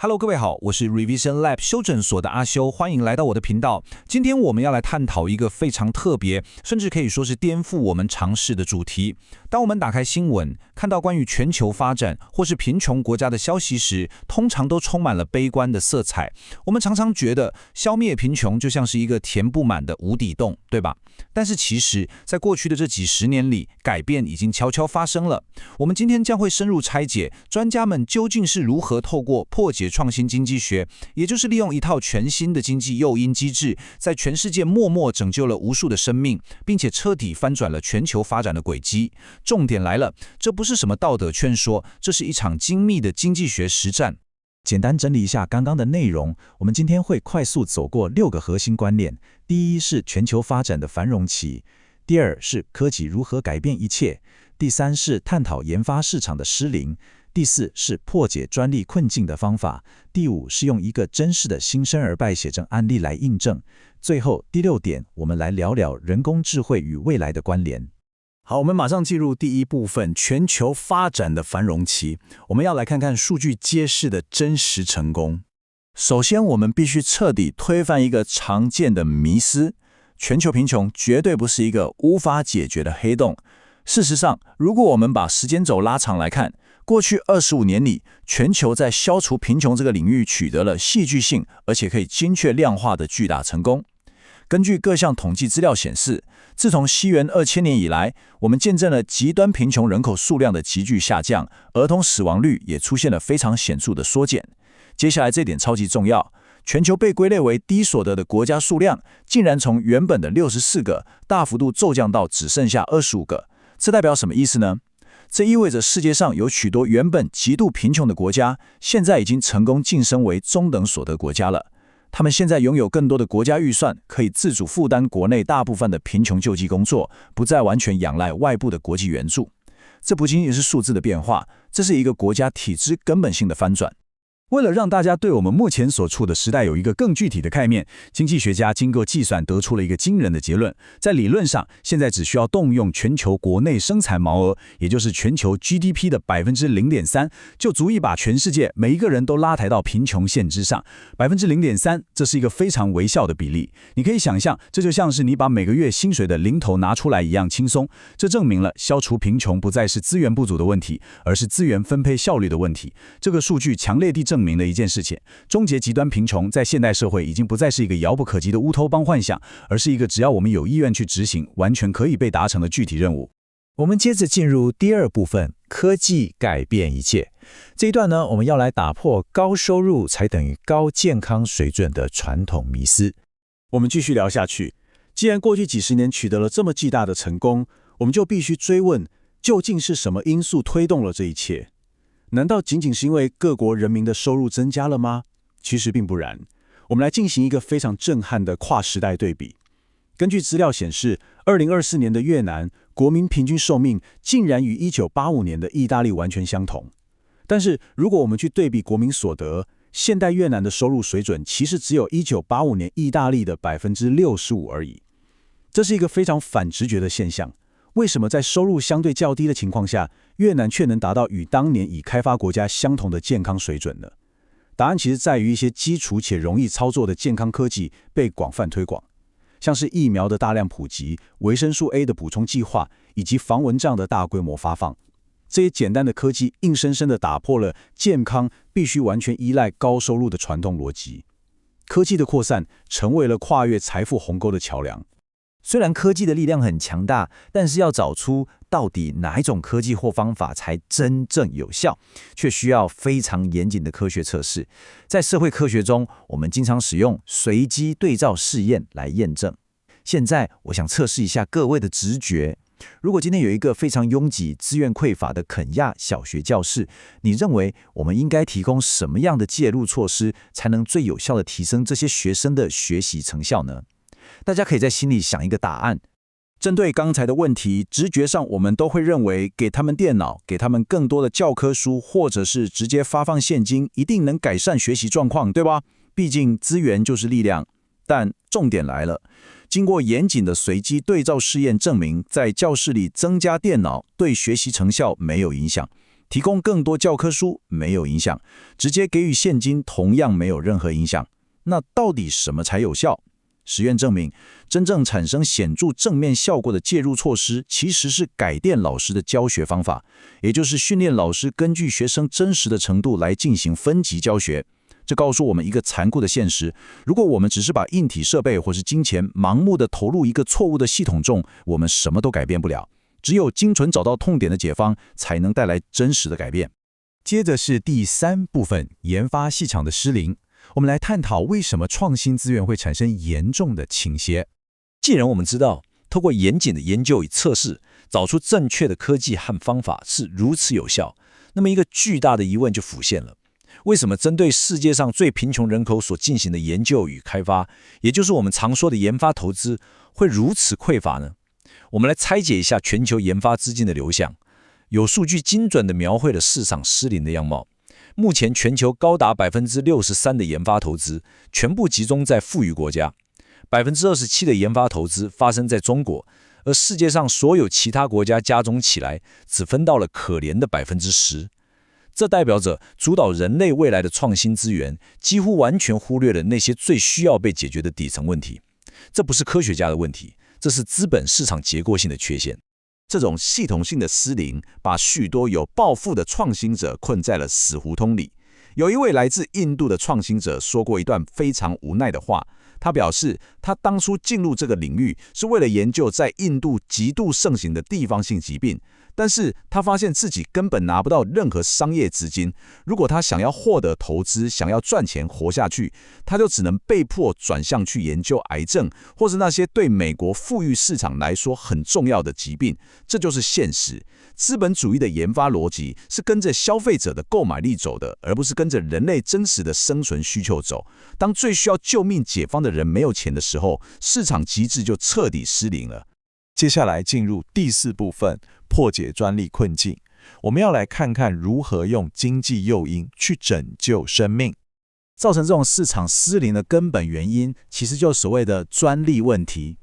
Hello， 各位好，我是 Revision Lab 修整所的阿修，歡迎來到我的頻道。今天我們要來探討一個非常特別，甚至可以說是顛覆我們常識的主題。當我們打開新聞，看到關於全球發展或是貧窮國家的消息時，通常都充滿了悲觀的色彩。我們常常覺得消滅貧窮就像是一個填不滿的無底洞，對吧？但是其實，在過去的這幾十年裡，改變已經悄悄發生了。我們今天將會深入拆解，專家們究竟是如何透過破解創新經濟學，也就是利用一套全新的經濟誘因機制，在全世界默默拯救了無數的生命，並且徹底翻轉了全球發展的軌跡。重點來了，這不是什麼道德勸說，這是一場精密的經濟學實戰。簡單整理一下剛剛的內容，我們今天會快速走過6個核心觀念。第一是全球發展的繁榮期，第二是科技如何改變一切，第三是探討研發市場的失靈，第四是破解專利困境的方法，第五是用一個真實的新生兒敗血症案例來印證，最後第6點，我們來聊聊人工智慧與未來的關聯。好，我們馬上進入第一部分，全球發展的繁榮期。我們要來看看數據揭示的真實成功。首先，我們必須徹底推翻一個常見的迷思：全球貧窮絕對不是一個無法解決的黑洞。事實上，如果我們把時間軸拉長來看，過去25年裡，全球在消除貧窮這個領域取得了戲劇性而且可以精確量化的巨大成功。根據各項統計資料顯示，自從西元2000年以來，我們見證了極端貧窮人口數量的急劇下降，兒童死亡率也出現了非常顯著的縮減。接下來這點超級重要，全球被歸類為低所得的國家數量竟然從原本的64個大幅度驟降到只剩下25個。這代表什麼意思呢？這意味着世界上有許多原本極度貧窮的國家，現在已經成功晉升為中等所得國家了。他們現在擁有更多的國家預算，可以自主負擔國內大部分的貧窮救濟工作，不再完全仰賴外部的國際援助。這不僅僅是數字的變化，這是一個國家體制根本性的翻轉。為了讓大家對我們目前所處的時代有一個更具體的概念，經濟學家經過計算得出了一個驚人的結論：在理論上，現在只需要動用全球國內生產毛額，也就是全球 GDP 的 0.3%， 就足以把全世界每一個人都拉抬到貧窮線之上。0.3%， 這是一個非常微小的比例。你可以想象，這就像是你把每個月薪水的零頭拿出來一樣輕鬆。這證明了消除貧窮不再是資源不足的問題，而是資源分配效率的問題。這個數據強烈地證明了一件事情：終結極端貧窮在現代社會已經不再是一個遙不可及的烏托邦幻想，而是一個只要我們有意願去執行，完全可以被達成的具體任務。我們接着進入第2部分，科技改變一切。這一段呢，我們要來打破高收入才等於高健康水準的傳統迷思。我們繼續聊下去。既然過去幾十年取得了這麼巨大的成功，我們就必須追問，究竟是什麼因素推動了這一切？難道僅僅是因為各國人民的收入增加了嗎？其實並不然。我們來進行一個非常震撼的跨時代對比。根據資料顯示，2024年的越南國民平均壽命竟然與1985年的意大利完全相同。但是，如果我們去對比國民所得，現代越南的收入水準其實只有1985年意大利的65%而已。這是一個非常反直覺的現象。為什麼在收入相對較低的情況下，越南卻能達到與當年已開發國家相同的健康水準呢？答案其實在於一些基礎且容易操作的健康科技被廣泛推廣，像是疫苗的大量普及、維生素 A 的補充計劃以及防蚊帳的大規模發放。這些簡單的科技硬生生地打破了健康必須完全依賴高收入的傳統邏輯。科技的擴散成為了跨越財富鴻溝的橋梁。雖然科技的力量很強大，但是要找出到底哪一種科技或方法才真正有效，卻需要非常嚴謹的科學測試。在社會科學中，我們經常使用隨機對照試驗來驗證。現在，我想測試一下各位的直覺。如果今天有一個非常擁擠、資源匱乏的肯亞小學教室，你認為我們應該提供什麼樣的介入措施，才能最有效地提升這些學生的學習成效呢？大家可以在心裡想一個答案。針對剛才的問題，直覺上我們都會認為給他們電腦，給他們更多的教科書，或者是直接發放現金，一定能改善學習狀況，對吧？畢竟資源就是力量。但重點來了，經過嚴謹的隨機對照試驗證明，在教室裡增加電腦對學習成效沒有影響。提供更多教科書沒有影響，直接給予現金同樣沒有任何影響。那到底什麼才有效？實驗證明，真正產生顯著正面效果的介入措施，其實是改變老師的教學方法，也就是訓練老師根據學生真實的程度來進行分級教學。這告訴我們一個殘酷的現實：如果我們只是把硬體設備或是金錢盲目的投入一個錯誤的系統中，我們什麼都改變不了。只有精準找到痛點的解方，才能帶來真實的改變。接着是第3部分，研發系統的失靈。我們來探討為什麼創新資源會產生嚴重的傾斜。既然我們知道，透過嚴謹的研究與測試，找出正確的科技和方法是如此有效，那麼一個巨大的疑問就浮現了：為什麼針對世界上最貧窮人口所進行的研究與開發，也就是我們常說的研發投資，會如此匱乏呢？我們來拆解一下全球研發資金的流向，有数據精準地描繪了市場失靈的樣貌。目前全球高達 63% 的研發投資全部集中在富裕國家， 27% 的研發投資發生在中國，而世界上所有其他國家加總起來只分到了可憐的 10%。這代表着主導人類未來的創新資源幾乎完全忽略了那些最需要被解決的底層問題。這不是科學家的問題，這是資本市場結構性的缺陷。這種系統性的失靈，把許多有抱負的創新者困在了死胡同裡。有一位來自印度的創新者說過一段非常無奈的話，他表示，他當初進入這個領域是為了研究在印度極度盛行的地方性疾病，但是他發現自己根本拿不到任何商業資金。如果他想要獲得投資，想要賺錢活下去，他就只能被迫轉向去研究癌症，或是那些對美國富裕市場來說很重要的疾病。這就是現實。資本主義的研發邏輯是跟着消費者的購買力走的，而不是跟着人類真實的生存需求走。當最需要救命解方的人沒有錢的時候，市場機制就徹底失靈了。接下來進入第4部分，破解專利困境。我們要來看看如何用經濟誘因去拯救生命。造成這種市場失靈的根本原因，其實就是所謂的專利問題。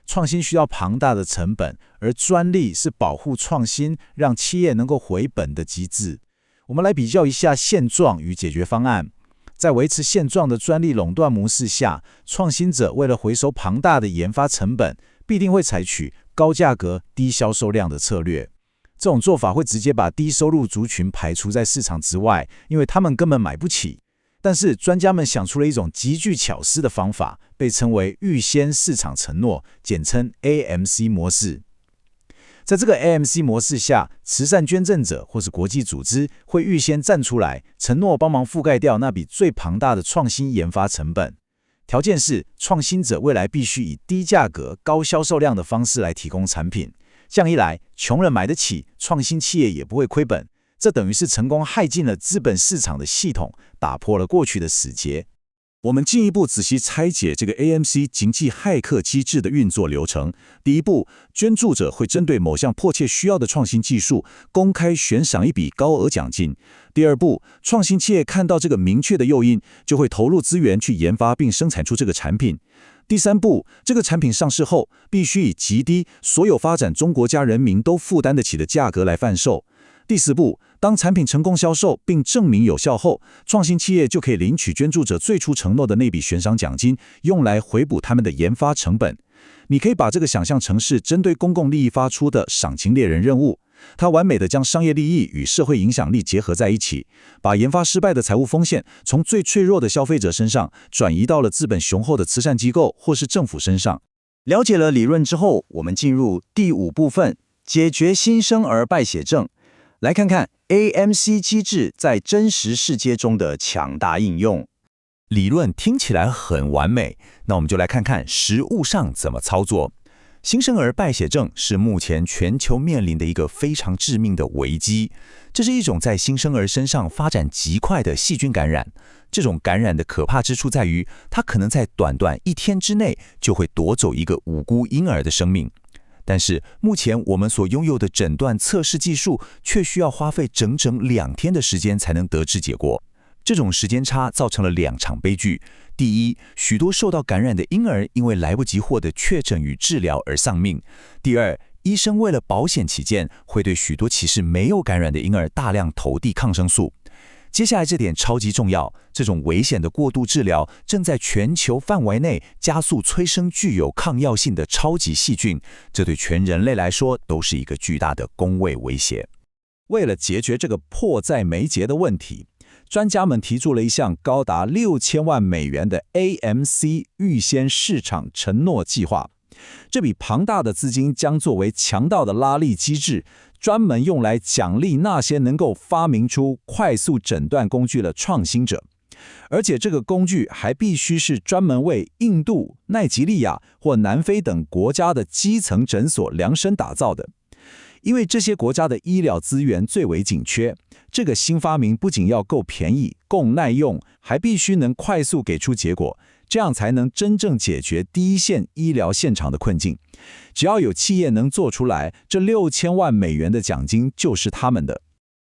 創新需要龐大的成本，而專利是保護創新、讓企業能夠回本的機制。我們來比較一下現狀與解決方案。在維持現狀的專利壟斷模式下，創新者為了回收龐大的研發成本，必定會採取高價格、低銷售量的策略。這種做法會直接把低收入族群排除在市場之外，因為他們根本買不起。但是專家們想出了一種極具巧思的方法，被稱為預先市場承諾，簡稱 AMC 模式。在這個 AMC 模式下，慈善捐贈者或是國際組織會預先站出來，承諾幫忙覆蓋掉那筆最龐大的創新研發成本。條件是，創新者未來必須以低價格、高銷售量的方式來提供產品。這樣一來，窮人買得起，創新企業也不會虧本。這等於是成功駭進了資本市場的系統，打破了過去的死結。我們進一步仔細拆解這個 AMC 經濟駭客機制的運作流程。第一步，捐助者會針對某項迫切需要的創新技術，公開懸賞一筆高額獎金。第二步，創新企業看到這個明確的誘因，就會投入資源去研發並生產出這個產品。第三步，這個產品上市後，必須以極低、所有發展中國家人民都負擔得起的價格來販售。第四步，當產品成功銷售並證明有效後，創新企業就可以領取捐助者最初承諾的那筆懸賞獎金，用來回補他們的研發成本。你可以把這個想象成是針對公共利益發出的賞金獵人任務，它完美地將商業利益與社會影響力結合在一起，把研發失敗的財務風險從最脆弱的消費者身上轉移到了資本雄厚的慈善機構或是政府身上。了解了理論之後，我們進入第5部分，解決新生兒敗血症。來看看 AMC 機制在真實世界中的強大應用。理論聽起來很完美，那我們就來看看實務上怎麼操作。新生兒敗血症是目前全球面臨的一個非常致命的危機。這是一種在新生兒身上發展極快的細菌感染。這種感染的可怕之處在於，它可能在短短1天之內就會奪走一個無辜嬰兒的生命。但是目前我們所擁有的診斷測試技術卻需要花費整整2天的時間才能得知結果。這種時間差造成了2場悲劇。第一，許多受到感染的嬰兒因為來不及獲得確診與治療而喪命。第二，醫生為了保險起見，會對許多其實沒有感染的嬰兒大量投遞抗生素。接下來這點超級重要，這種危險的過度治療正在全球範圍內加速催生具有抗藥性的超級細菌，這對全人類來說都是一個巨大的公衛威脅。為了解決這個迫在眉睫的問題，專家們提出了一項高達6000萬美元的 AMC 預先市場承諾計劃。這筆龐大的資金將作為強大的拉力機制，專門用來獎勵那些能夠發明出快速診斷工具的創新者。而且這個工具還必須是專門為印度、奈及利亞或南非等國家的基層診所量身打造的。因為這些國家的醫療資源最為緊缺，這個新發明不僅要夠便宜、夠耐用，還必須能快速給出結果，這樣才能真正解決第一線醫療現場的困境。只要有企業能做出來，這6000萬美元的獎金就是他們的。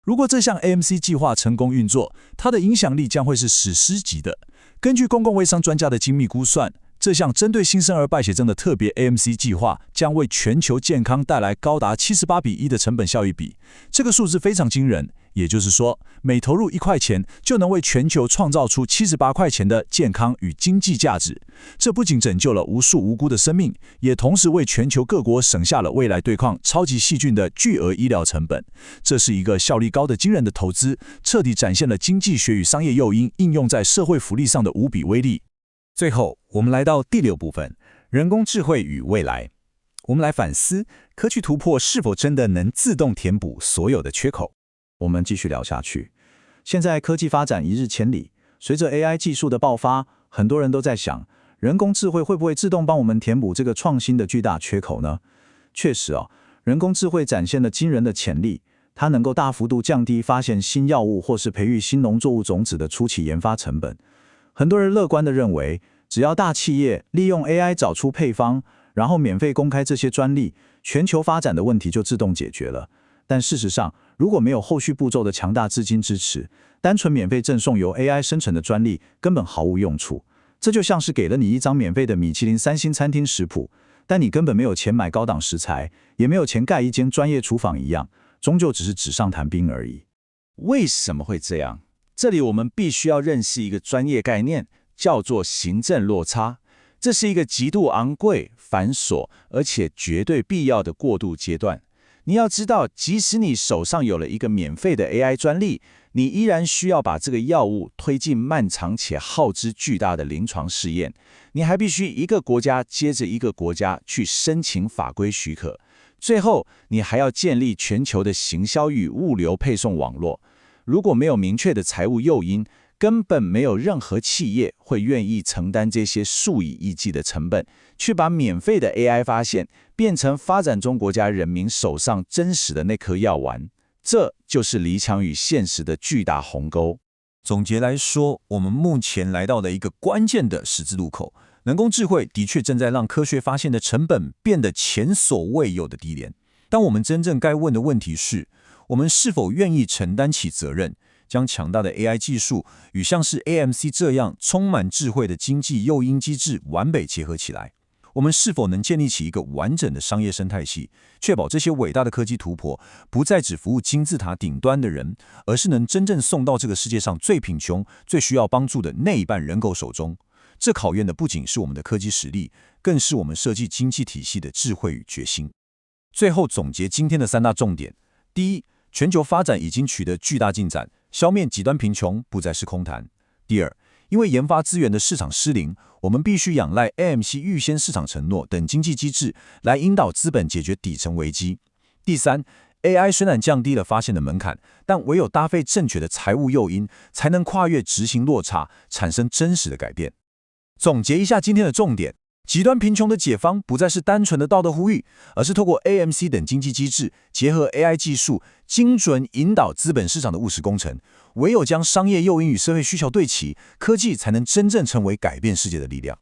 如果這項 AMC 計劃成功運作，它的影響力將會是史詩級的。根據公共衛生專家的精密估算，這項針對新生兒敗血症的特別 AMC 計劃將為全球健康帶來高達78:1的成本效益比。這個數字非常驚人，也就是說，每投入1塊錢，就能為全球創造出78塊錢的健康與經濟價值。這不僅拯救了無數無辜的生命，也同時為全球各國省下了未來對抗超級細菌的巨額醫療成本。這是一個效率高的驚人的投資，徹底展現了經濟學與商業誘因應用在社會福利上的無比威力。最後，我們來到第6部分，人工智慧與未來。我們來反思，科技突破是否真的能自動填補所有的缺口？我們繼續聊下去。現在科技發展一日千里，隨着 AI 技術的爆發，很多人都在想，人工智慧會不會自動幫我們填補這個創新的巨大缺口呢？確實人工智慧展現了驚人的潛力，它能夠大幅度降低發現新藥物或是培育新農作物種子的初期研發成本。很多人樂觀地認為，只要大企業利用 AI 找出配方，然後免費公開這些專利，全球發展的問題就自動解決了。但事實上，如果沒有後續步驟的強大資金支持，單純免費贈送由 AI 生成的專利根本毫無用處。這就像是給了你一張免費的米其林3星餐廳食譜，但你根本沒有錢買高檔食材，也沒有錢蓋一間專業廚房一樣，終究只是紙上談兵而已。為什麼會這樣？這裡我們必須要認識一個專業概念，叫做行政落差。這是一個極度昂貴、繁瑣，而且絕對必要的過渡階段。你要知道，即使你手上有了一個免費的 AI 專利，你依然需要把這個藥物推進漫長且耗資巨大的臨床試驗。你還必須一個國家接着一個國家去申請法規許可。最後，你還要建立全球的行銷與物流配送網絡。如果沒有明確的財務誘因，根本沒有任何企業會願意承擔這些數以億計的成本，去把免費的 AI 發現變成發展中國家人民手上真實的那顆藥丸。這就是理想與現實的巨大鴻溝。總結來說，我們目前來到了一個關鍵的十字路口。人工智慧的確正在讓科學發現的成本變得前所未有的低廉。但我們真正該問的問題是，我們是否願意承擔起責任，將強大的 AI 技術與像是 AMC 這樣充滿智慧的經濟誘因機制完美結合起來？我們是否能建立起一個完整的商業生態系，確保這些偉大的科技突破不再只服務金字塔頂端的人，而是能真正送到這個世界上最貧窮、最需要幫助的那一半人口手中？這考驗的不僅是我們的科技實力，更是我們設計經濟體系的智慧與決心。最後總結今天的3大重點：第一，全球發展已經取得巨大進展，消滅極端貧窮不再是空談。第二，因為研發資源的市場失靈，我們必須仰賴 AMC 預先市場承諾等經濟機制來引導資本解決底層危機。第三， AI 雖然降低了發現的門檻，但唯有搭配正確的財務誘因，才能跨越執行落差，產生真實的改變。總結一下今天的重點：極端貧窮的解方不再是單純的道德呼籲，而是透過 AMC 等經濟機制，結合 AI 技術，精準引導資本市場的務實工程。唯有將商業誘因與社會需求對齊，科技才能真正成為改變世界的力量。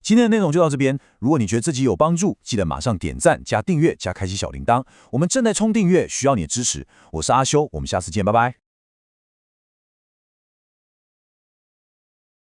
今天的內容就到這邊。如果你覺得這集有幫助，記得馬上點讚、加訂閱、加開啟小鈴鐺。我們正在衝訂閱，需要你的支持。我是阿修，我們下次見，拜拜。